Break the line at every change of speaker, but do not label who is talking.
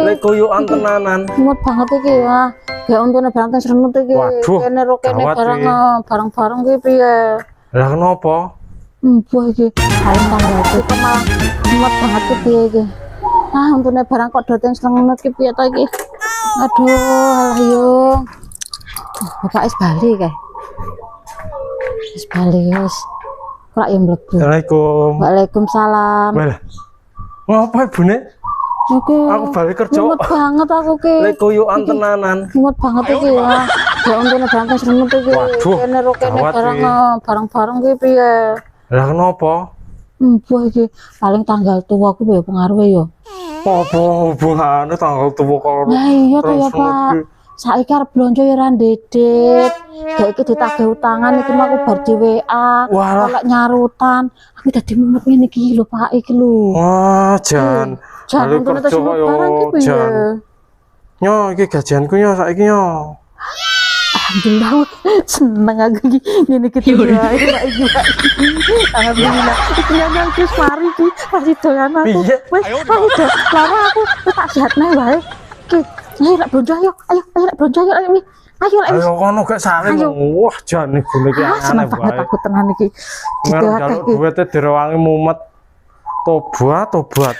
Lek koyokan tenanan.
Mumet banget iki ya. Gak untune banget srenut iki.
Waduh,
Kene ro kene
gawat
barang
iki.
barang-barang ki piye?
Lah kenapa?
Mbah iki paling tanggal iki malah mumet banget ki piye iki. Ah untune barang kok doteng srenut ki piye ta iki? Aduh, alah yo. Bapak is bali kae. Is bali wis. Kok yo mlebu.
Assalamualaikum.
Waalaikumsalam.
Well. Ngapa ibune?
Iki
Aku balik kerja.
mumet banget aku ki.
Lek koyokan tenanan.
Mumet banget iki ya. Gak untune banget srenut iki.
Waduh,
Kene ro kene
gawat iki.
barang-barang ki piye?
Lah kenapa?
Mbah iki paling tanggal tua aku ya pengaruh ya.
Apa hubungane tanggal tuwa karo
Nah iya to ya
transfer
Pak.
iki?
Saiki arep blonjo ya ra ndedet. Gak iki ditagih utangan iki mah aku bar di WA.
Walah.
Kalau nyarutan, aku dadi mumet ngene iki lho Pak iki lho.
Wah, Jan.
Jangan untune terus barang ki piye?
Jan. Nyo, iki gajianku nyo saiki nyo.
Alhamdulillah seneng aku iki ngene iki wae Pak iki Pak. Alhamdulillah iki nang wis mari iki pasti doyan aku.
Piye?
Wis ayo deh lara aku wis tak sehatne wae. Ki ayo lek blonjo ayo lek blonjo ayo ayo lek
Ayo kono gak saling.
Ayo.
Wah, Jan iki iki aneh
seneng banget
wae.
aku tenan iki.
Ngarep
Dikake
jaluk
iki.
duwite direwangi mumet. Tobat.